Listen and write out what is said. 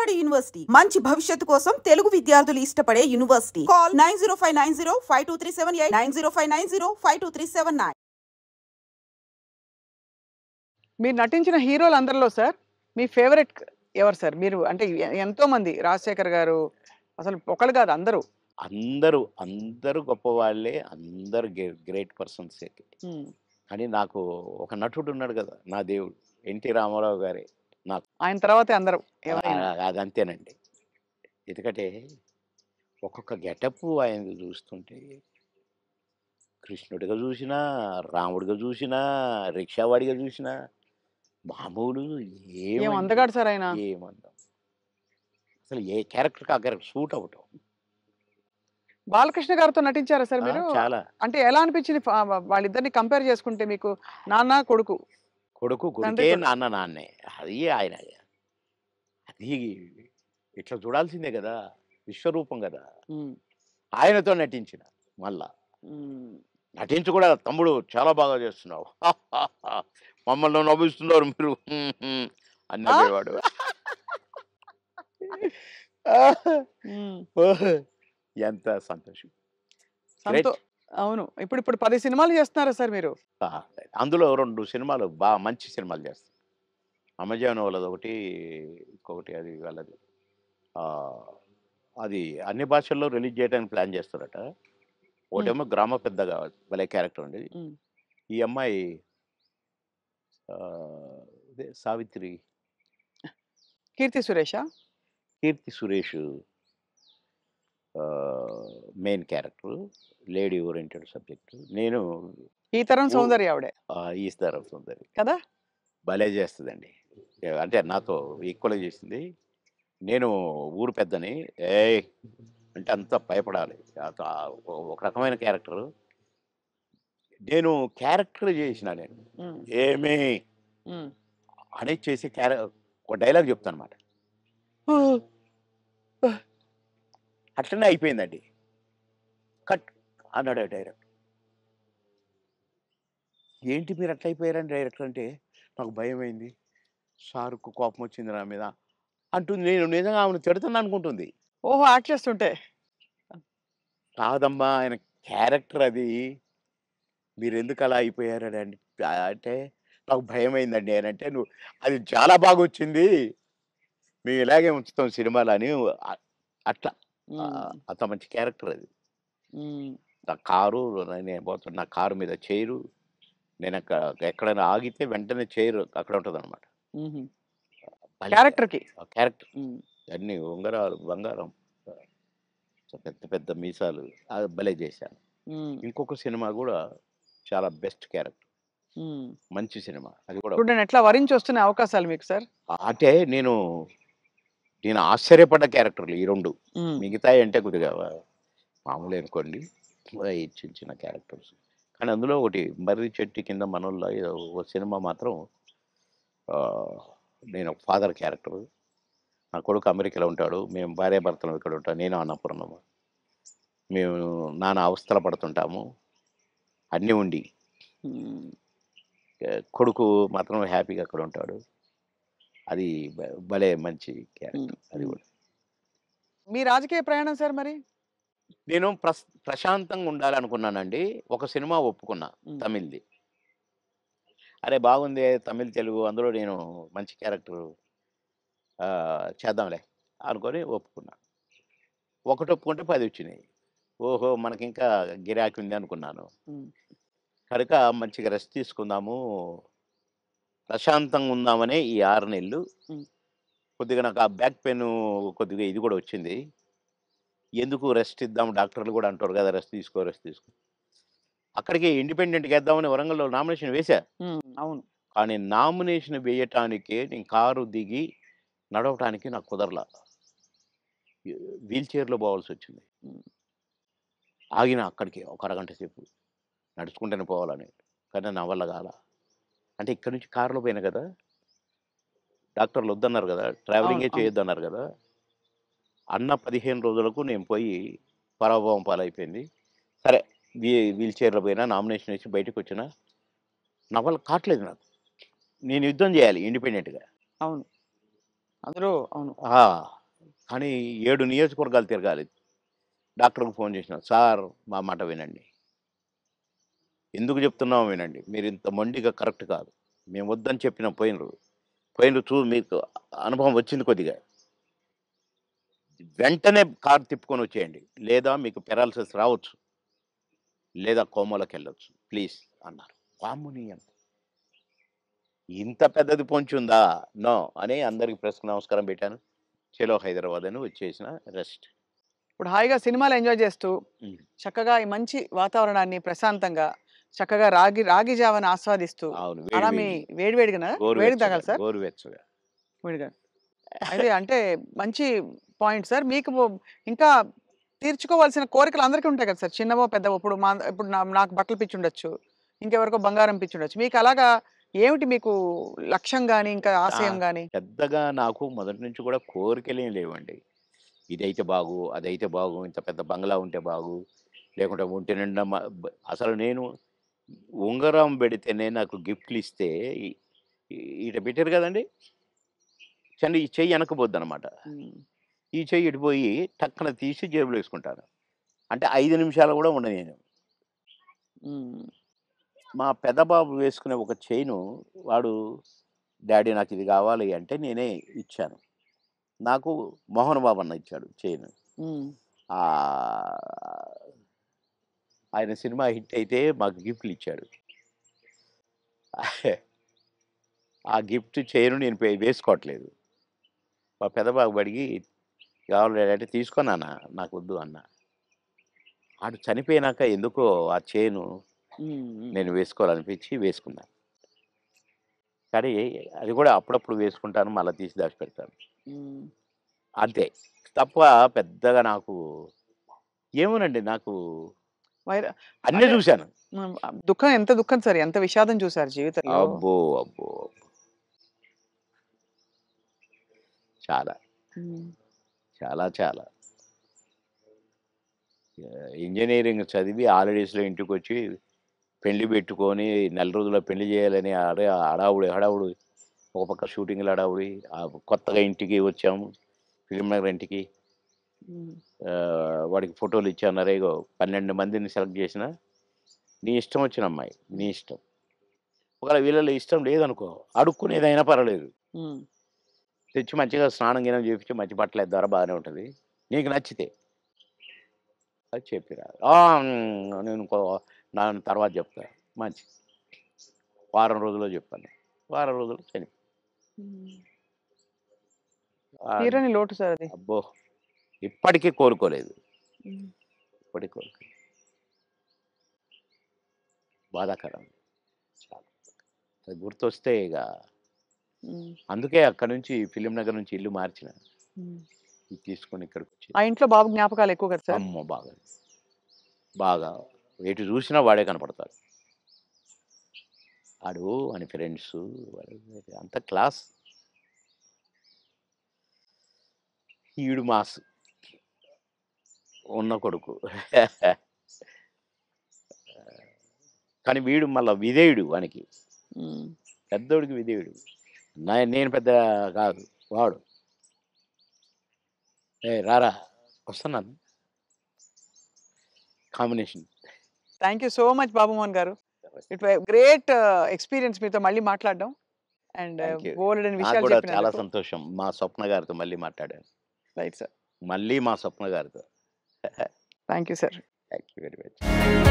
Vijayawada university మంచి భవిష్యత్తు కోసం తెలుగు విద్యార్థులు ఇష్టపడే యూనివర్సిటీ. కాల్ 9059052378 9059052379. మీరు నటించిన హీరోలందరిలో సార్ మీ ఫేవరెట్ ఎవరు సార్? మీరు అంటే ఎంతో మంది, రాజశేఖర్ గారు, అసలు ఒకళ్ళు కాదు అందరూ. అందరూ గొప్పవాళ్ళే, అందరూ గ్రేట్ పర్సన్సే. కానీ నాకు ఒక నటుడు ఉన్నాడు కదా, నా దేవుడు ఎన్టీ రామారావు గారే నాకు. ఆయన తర్వాతే అందరూ ఎవరైనా. అది అంతేనండి. ఎందుకంటే ఒక్కొక్క గెటప్ ఆయన చూస్తుంటే, కృష్ణుడిగా చూసినా, రాముడిగా చూసినా, రిక్షావాడిగా చూసినా, మామూలు ఏం అందగాడు సార్ ఆయన. ఏమందాం, అసలు ఏ క్యారెక్టర్కి ఆ క్యారెక్టర్ సూట్ అవటం. బాలకృష్ణ గారితో నటించారా సార్ మీరు? చాలా. అంటే ఎలా అనిపించింది వాళ్ళిద్దరిని కంపేర్ చేసుకుంటే మీకు? నాన్న కొడుకు, కొడుకే, నాన్న నాన్నే. అది ఆయన అది ఇట్లా చూడాల్సిందే కదా, విశ్వరూపం కదా. ఆయనతో నటించిన మళ్ళా నటించి కూడా, తమ్ముడు చాలా బాగా చేస్తున్నావు, మమ్మల్ని నవ్విస్తున్నారు మీరు అన్నవాడు. ఎంత సంతోషం. అవును. ఇప్పుడు 10 సినిమాలు చేస్తున్నారా సార్ మీరు? అందులో 2 సినిమాలు బాగా మంచి సినిమాలు చేస్తాను. అమెజాన్ వాళ్ళది ఒకటి, ఇంకొకటి అది వాళ్ళది. అది అన్ని భాషల్లో రిలీజ్ చేయడానికి ప్లాన్ చేస్తారట. ఒకటేమో గ్రామ పెద్దగా భలే క్యారెక్టర్ ఉండేది. ఈ అమ్మాయి Savitri, Keerthy Suresh main character, lady oriented subject. నేను ఈ తరం సౌందర్య ఆవిడే. ఈ తరం సౌందర్య కదా, భలే చేస్తుందండి. అంటే నాతో ఈక్వల్గా చేసింది. నేను ఊరు పెద్దని అంటే అంతా భయపడాలి. ఒక రకమైన క్యారెక్టర్. నేను క్యారెక్టర్ చేసిన, నేను ఏమి అనేది చేసి ఒక డైలాగ్ చెప్తాను అనమాట. అట్లనే అయిపోయిందండి. కట్ అన్నాడు డైరెక్టర్. ఏంటి మీరు అట్లా అయిపోయారని డైరెక్టర్ అంటే, నాకు భయం అయింది, సార్కు కోపం వచ్చింది నా మీద అంటుంది. నేను నిజంగా ఆమెను తిడుతున్నా అనుకుంటుంది. ఓహో, యాక్ట్ చేస్తుంటే. కాదమ్మా, ఆయన క్యారెక్టర్ అది, మీరు ఎందుకు అలా అయిపోయారని అంటే నాకు భయం అయిందండి అని అంటే, నువ్వు అది చాలా బాగా వచ్చింది, మేము ఇలాగే ఉంచుతాం సినిమాలు అని. అట్లా అంత మంచి క్యారెక్టర్ అది. నా కారు, నేను పోతున్నా, నా కారు మీద చైరు, నేను ఎక్కడైనా ఆగితే వెంటనే చైరు అక్కడ ఉంటుంది అనమాట. క్యారెక్టర్ అన్ని ఉంగరాలు, బంగారం, పెద్ద పెద్ద మీసాలు, అది భలే చేశాను. ఇంకొక సినిమా కూడా చాలా బెస్ట్ క్యారెక్టర్, మంచి సినిమా. అది కూడా ఎట్లా వరించి వస్తున్న అవకాశాలు మీకు సార్? అంటే నేను ఆశ్చర్యపడ్డ క్యారెక్టర్లు ఈ 2. మిగతాయి అంటే కొద్దిగా మామూలు అనుకోండి, చిన్న చిన్న క్యారెక్టర్స్. కానీ అందులో ఒకటి మర్రి చెట్టు కింద మనోళ్ళ ఒక సినిమా మాత్రం, నేను ఒక ఫాదర్ క్యారెక్టర్. నా కొడుకు అమెరికాలో ఉంటాడు, మేము భార్యాభర్తలు ఇక్కడ ఉంటాం, నేను అన్నపూర్ణమ్మ. మేము నాన్న అవస్థల పడుతుంటాము అన్నీ ఉండి, కొడుకు మాత్రం హ్యాపీగా అక్కడ ఉంటాడు. అది భలే మంచి క్యారెక్టర్. అది కూడా. మీ రాజకీయ ప్రయాణం సార్ మరి? నేను ప్రశాంతంగా ఉండాలనుకున్నానండి. ఒక సినిమా ఒప్పుకున్నా, తమిళ్ది. అరే బాగుంది, తమిళ్ తెలుగు, అందులో నేను మంచి క్యారెక్టర్ చేద్దాంలే అనుకొని ఒప్పుకున్నా. ఒకటి ఒప్పుకుంటే 10 వచ్చినాయి. ఓహో, మనకి ఇంకా గిరాకీ ఉంది అనుకున్నాను. కనుక మంచిగా రెస్ట్ తీసుకుందాము, ప్రశాంతంగా ఉందామని ఈ 6 నెలలు కొద్దిగా నాకు ఆ బ్యాక్ పెయిన్ కొద్దిగా ఇది కూడా వచ్చింది. ఎందుకు రెస్ట్ ఇద్దాం, డాక్టర్లు కూడా అంటారు కదా రెస్ట్ తీసుకో. అక్కడికి ఇండిపెండెంట్గా వేద్దామని వరంగల్లో నామినేషన్ వేశా. అవును. కానీ నామినేషన్ వేయటానికే నేను కారు దిగి నడవటానికి నాకు కుదరలా, వీల్ చైర్లో పోవాల్సి వచ్చింది. ఆగిన అక్కడికి ఒక అరగంట సేపు నడుచుకుంటూనే పోవాలని, కానీ నా వల్ల కాల. అంటే ఇక్కడి నుంచి కారులో పోయినా కదా, డాక్టర్లు వద్దన్నారు కదా, ట్రావెలింగే చేయొద్దన్నారు కదా. అన్న 15 రోజులకు నేను పోయి పరాభవం పాలైపోయింది. సరే, వీల్ చైర్లో పోయినా, నామినేషన్ వేసి బయటకు వచ్చినా, నా వల్ల కావట్లేదు. నాకు నేను యుద్ధం చేయాలి ఇండిపెండెంట్గా. అవును. అందులో అవును. ఆ! కానీ 7 నియోజకవర్గాలు తిరగాలి. డాక్టర్‌కి ఫోన్ చేసినా, "సార్ మా మాట వినండి. ఎందుకు చెప్తున్నామో వినండి. మీరింత మొండిగా కరెక్ట్ కాదు. మేము వద్దని చెప్పినా పోయినరు. మీకు అనుభవం వచ్చింది కొద్దిగా. వెంటనే కారు తిప్పుకొని వచ్చేయండి. లేదా మీకు పెరాలిసిస్ రావచ్చు. లేదా కోమాలోకెళ్ళొచ్చు. ప్లీజ్" అన్నారు. వామ్మో! ఇంత పెద్దది పొంచుందా? నో అని అందరికి ప్రెస్‌కి నమస్కారం పెట్టాను. చలో హైదరాబాద్ అని వచ్చేసిన రెస్ట్. ఇప్పుడు హాయిగా సినిమాలు ఎంజాయ్ చేస్తూ, హ్మ్. చక్కగా ఈ మంచి వాతావరణాన్ని ప్రశాంతంగా, చక్కగా రాగి జావని ఆస్వాదిస్తూ, అవును. అలా మీ వేడివేడిగానా? వేడిగా గోరువెచ్చగా, తాగాలి సార్? గోరువెచ్చగా. వేడిగా. అయితే అంటే మంచి పాయింట్ సార్. మీకు ఇంకా తీర్చుకోవాల్సిన కోరికలు అందరికీ ఉంటాయి కదా సార్! చిన్నవో, పెద్దవో. ఇప్పుడు నాకు బట్టలు పిచ్చుండొచ్చు. ఇంకెవరికో బంగారం పిచ్చుండొచ్చు. మీకు అలాగా ఏమిటి మీకు లక్ష్యం గాని, ఇంకా ఆ! ఆశయం గాని? పెద్దగా నాకు మొదటి నుంచి కూడా కోరికలేం లేవండి. ఇదైతే బాగు, అదైతే బాగు, ఇంత పెద్ద బంగ్లా ఉంటే బాగు, లేకుంటే ఒంటి నిండా అసలు నేను ఉంగరం పెడితేనే నాకు గిఫ్ట్‌లిస్తే ఇ ఈడ పెట్టారు కదండీ! ఈ చెయ్యి వెనక్కిపోద్దనమాట. హ్మ్. ఈ చెయ్యి ఇటు పోయి టక్కన తీసి జేబులో ఏసుకుంటాను. అంటే 5 నిమిషాలు కూడా ఉండనియను. హ్మ్. మా పెద్ద బాబు వేసుకునే ఒక చైను వాడు, డ్యాడీ నాకిది కావాలి అంటే నేనే ఇచ్చాను. నాకు మోహన్ బాబు అన్న ఇచ్చాడు చైను. హ్మ్. ఆహ్, ఆయన సినిమా హిట్ అయితే మాకు గిఫ్ట్‌లిచ్చాడు. ఆ గిఫ్ట్ చైను నేను వేసుకోవట్లేదు. మా పెద్ద బాబు అడిగి కావాలి డాడీ అంటే తీసుకో నాన్న నాకొద్దు అన్నా. ఆడు చనిపోయినాక ఎందుకో ఆ చైను హ్మ్. హ్మ్. నేను వేసుకోవాలనిపించి వేసుకున్నా. కానీ అది కూడా అప్పుడప్పుడు వేసుకుంటాను. మళ్ళా తీసి దాచిపెడతాను. హ్మ్. అంతే. తప్ప పెద్దగా నాకు ఏమోనండి నాకు వైర అన్నీ అంటే చూశాను. హ్మ్. దుఃఖం ఎంత దుఃఖం సార్. ఎంత విషాదం చూసారు జీవితంలో. అబ్బో! అబ్బో! చాలా. హ్మ్. చాలా చాలా. ఇంజినీరింగ్ చదివి హాలిడేస్‌లో ఇంటికొచ్చి పెళ్లి పెట్టుకొని నెల రోజుల్లో పెళ్లి చేయాలని హడావుడి. ఒక పక్క షూటింగ్‌ల హడావుడి. కొత్తగా ఇంటికి వచ్చాము. ఫిల్మ్ నగర్ ఇంటికి. హ్మ్. వాడికి ఫోటోలు ఇచ్చన్నారు. ఇగో 12 మందిని సెలెక్ట్ చేసినా, నీ ఇష్టం వచ్చిన అమ్మాయి. నీ ఇష్టం. ఒకవేళ వీళ్ళలో ఇష్టం లేదనుకో, అడుక్కునేదైనా పర్వాలేదు. హ్మ్. తెచ్చి మంచిగా స్నానం గినం చేపించి మంచి బట్టలేద్దారా బాగానే ఉంటది. నీకు నచ్చితే అది చెప్పిరా. నేను తర్వాత చెప్తా. మంచిది. వారం రోజుల్లో చెప్పాను. వారం రోజుల్లో చనిపోయింది. హ్మ్. ఆహ్, తీరని లోటు సార్ అది. అబ్బో! ఇప్పటికి కోలుకోలేదు. హ్మ్. ఇప్పటికి కోలుకోలేదు. బాధాకరం. చాలా. అది గుర్తొస్తే ఇగ హ్మ్. అందుకే అక్కడి నుంచి ఫిల్మ్ నగర్ నుంచి ఇల్లు మార్చిన. హ్మ్. ఇది తీసుకొని ఇక్కడికొచ్చి ఆ ఇంట్లో బాబు జ్ఞాపకాలు ఎక్కువ కదా సార్? అమ్మో! బాగా. బాగా. ఎటు చూసినా వాడే కనపడతాడు. ఆడు వాని ఫ్రెండ్సు అంతా క్లాస్. ఈడు మాస్. ఉన్న కొడుకు. కానీ వీడు మళ్ళా విధేయుడు వానికి. హ్మ్. పెద్దోడికి విధేయుడు. నేను పెద్ద కాదు. వాడు. "ఏయ్! రారా వస్తున్నాను." Combination. Thank you so much Babu Mohan garu. It వై గ్రేట్ ఎక్స్‌పీరియన్స్ మీతో మళ్ళీ మాట్లాడడం. And thank you. బోలెడన్ని నాకు విషయాలు కూడా చాలా చెప్పినందుకు. సంతోషం. మా స్వప్న గారితో మళ్ళీ మాట్లాడాను. Right sir. మళ్ళీ మా స్వప్న గారితో. Thank you sir. Thank you very much.